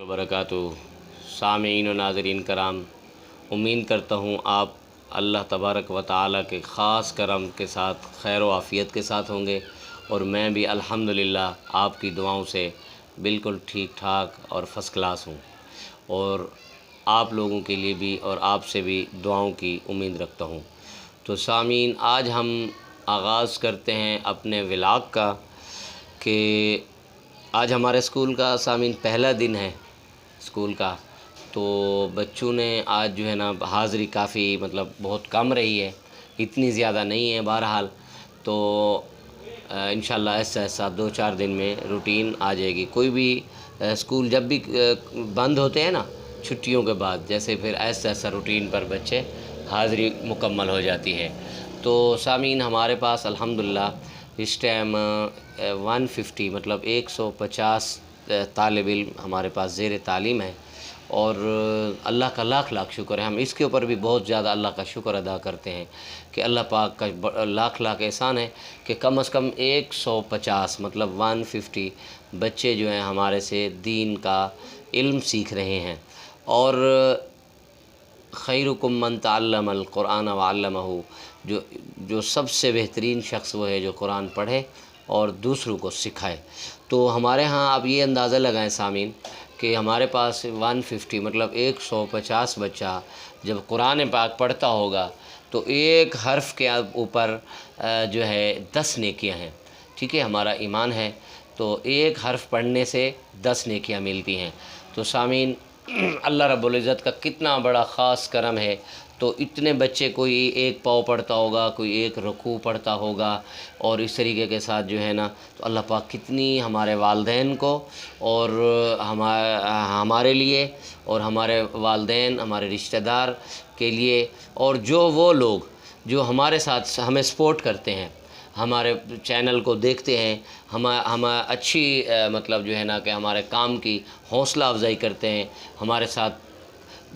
वबरकातुहू। सामीन व नाज़रीन कराम, उम्मीद करता हूँ आप अल्लाह तबारक व तआला के ख़ास करम के साथ खैर व आफ़ियत के साथ होंगे और मैं भी अल्हम्दुलिल्लाह आपकी दुआओं से बिल्कुल ठीक ठाक और फ़र्स्ट क्लास हूँ और आप लोगों के लिए भी और आपसे भी दुआओं की उम्मीद रखता हूँ। तो सामीन, आज हम आगाज़ करते हैं अपने व्लॉग का कि आज हमारे स्कूल का सामीन पहला दिन है स्कूल का। तो बच्चों ने आज जो है ना हाज़िरी काफ़ी मतलब बहुत कम रही है, इतनी ज़्यादा नहीं है। बहरहाल तो इंशाल्लाह ऐसा ऐसा 2-4 दिन में रूटीन आ जाएगी। कोई भी स्कूल जब भी बंद होते हैं ना छुट्टियों के बाद, जैसे फिर ऐसा ऐसा रूटीन पर बच्चे हाज़िरी मुकम्मल हो जाती है। तो सामीन, हमारे पास अल्हम्दुलिल्लाह इस टाइम 150 मतलब 150 तालिब इल्म हमारे ज़ेर ज़ेर तालीम है और अल्लाह का लाख लाख शुक्र है। हम इसके ऊपर भी बहुत ज़्यादा अल्लाह का शुक्र अदा करते हैं कि अल्लाह पाक का लाख लाख एहसान है कि कम से कम 150 मतलब 150 बच्चे जो हैं हमारे से दीन का इल्म सीख रहे हैं। और खैरुकुम मन तअल्लमल कुरान व अल्लमहू, जो सबसे बेहतरीन शख्स वो है जो कुरान पढ़े और दूसरों को सिखाए। तो हमारे यहाँ आप ये अंदाज़ा लगाएं सामीन कि हमारे पास 150 मतलब 150 बच्चा जब कुरान पाक पढ़ता होगा तो एक हर्फ के ऊपर जो है 10 नेकियां हैं। ठीक है, हमारा ईमान है तो एक हर्फ पढ़ने से 10 नेकियां मिलती हैं। तो सामीन, अल्लाह रब्बुल इज़्ज़त का कितना बड़ा ख़ास करम है। तो इतने बच्चे, कोई एक पाव पढ़ता होगा, कोई एक रुकू पढ़ता होगा और इस तरीके के साथ जो है ना, तो अल्लाह पाक कितनी हमारे वालदैन को और हमारे लिए और हमारे वालदैन, हमारे रिश्तेदार के लिए और जो वो लोग जो हमारे साथ हमें सपोर्ट करते हैं, हमारे चैनल को देखते हैं, हम अच्छी मतलब जो है ना कि हमारे काम की हौसला अफजाई करते हैं, हमारे साथ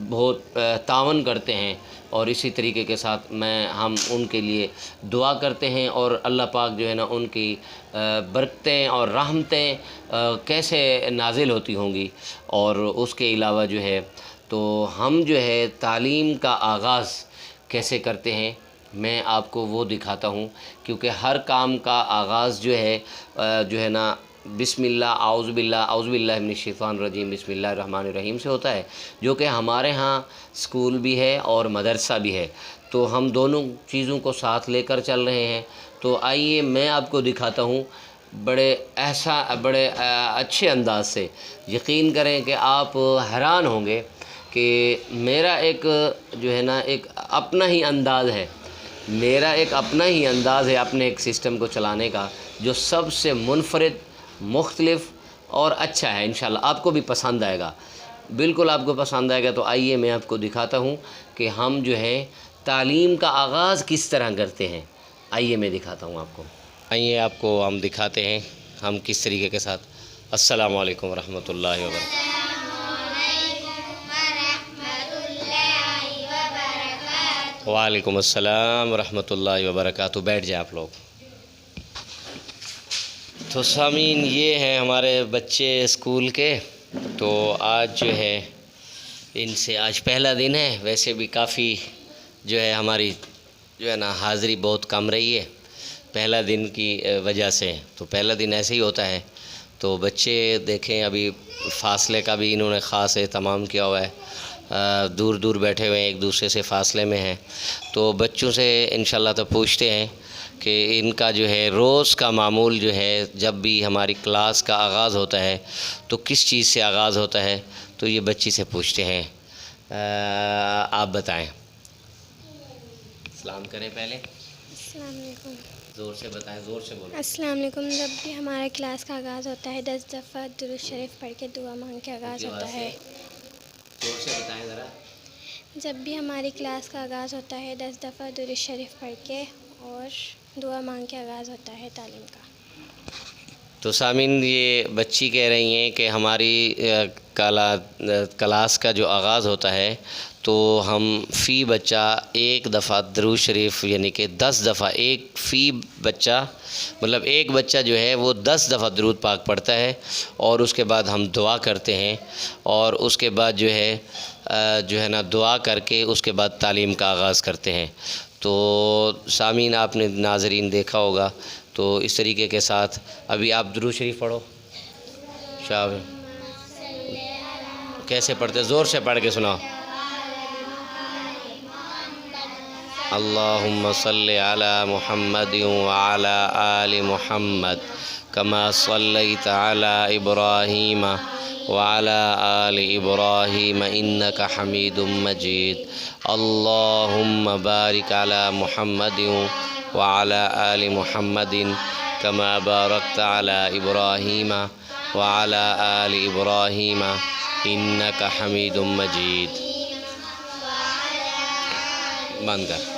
बहुत तावन करते हैं और इसी तरीके के साथ हम उनके लिए दुआ करते हैं। और अल्लाह पाक जो है ना उनकी बरकतें और रहमतें कैसे नाजिल होती होंगी। और उसके अलावा जो है तो हम जो है तालीम का आगाज़ कैसे करते हैं मैं आपको वो दिखाता हूँ, क्योंकि हर काम का आगाज़ जो है ना बिस्मिल्लाह आउज़ुबिल्लाहि मिनश्शैतानिर्रजीम बिस्मिल्लाहिर्रहमानिर्रहीम से होता है, जो कि हमारे यहाँ स्कूल भी है और मदरसा भी है। तो हम दोनों चीज़ों को साथ लेकर चल रहे हैं। तो आइए मैं आपको दिखाता हूँ बड़े अच्छे अंदाज से। यकीन करें कि आप हैरान होंगे कि मेरा एक जो है ना एक अपना ही अंदाज़ है, अपने एक सिस्टम को चलाने का, जो सबसे मुनफरिद, मुख्तलिफ और अच्छा है। इंशाल्लाह आपको भी पसंद आएगा, बिल्कुल आपको पसंद आएगा। तो आइए मैं आपको दिखाता हूँ कि हम जो है तालीम का आगाज़ किस तरह करते हैं। आइए मैं दिखाता हूँ आपको। आइए आपको हम दिखाते हैं हम किस तरीके के साथ। अस्सलामु अलैकुम रहमतुल्लाहि व बरकातहू। वालेकुम अस्सलाम रहमतुल्लाहि व बरकातहू। बैठ जाए आप लोग। तो सामीन, ये हैं हमारे बच्चे स्कूल के। तो आज जो है इनसे आज पहला दिन है। वैसे भी काफ़ी जो है हमारी जो है ना हाज़िरी बहुत कम रही है पहला दिन की वजह से। तो पहला दिन ऐसे ही होता है। तो बच्चे देखें, अभी फ़ासले का भी इन्होंने ख़ास एहतमाम किया हुआ है, दूर दूर बैठे हुए हैं, एक दूसरे से फ़ासले में हैं। तो बच्चों से इंशाल्लाह तो पूछते हैं कि इनका जो है रोज़ का मामूल जो है, जब भी हमारी क्लास का आगाज़ होता है तो किस चीज़ से आगाज़ होता है। तो ये बच्ची से पूछते हैं। आप बताएं। सलाम करें पहले। अस्सलाम वालेकुम। ज़ोर से बताएं, ज़ोर से बोलें। अस्सलाम वालेकुम। जब भी हमारे क्लास का आगाज़ होता है 10 दफ़ा दुरूद शरीफ पढ़ के दुआ मांग के आगाज़ होता है। ज़ोर से बताएं ज़रा। जब भी हमारी क्लास का आगाज़ होता है 10 दफ़ा दुरूद शरीफ पढ़ के और दुआ मांग के आगाज़ होता है तालीम का। तो सामीन, ये बच्ची कह रही हैं कि हमारी کلاس کا جو آغاز ہوتا ہے تو ہم فی بچہ ایک دفعہ درود شریف یعنی کہ 10 دفعہ فی بچہ مطلب ایک بچہ جو ہے وہ 10 دفعہ درود پاک پڑھتا ہے، اور اس کے بعد ہم دعا کرتے ہیں، اور اس کے بعد جو ہے نا دعا کر کے اس کے بعد تعلیم کا آغاز کرتے ہیں۔ تو سامعین آپ نے ناظرین دیکھا ہوگا، تو اس طریقے کے ساتھ ابھی آپ درود شریف پڑھو۔ شاہ کیسے پڑھتے؟ زور سے پڑھ کے سناؤ۔ اللہم صلی علی محمد وعلی آل محمد کما صلیت علی ابراہیم وعلی آل ابراہیم انک حمید مجید۔ اللہم بارک علی محمد وعلی آل محمد کما بارکت علی ابراہیم وعلی آل ابراہیم انک حمید مجید۔ بند کر۔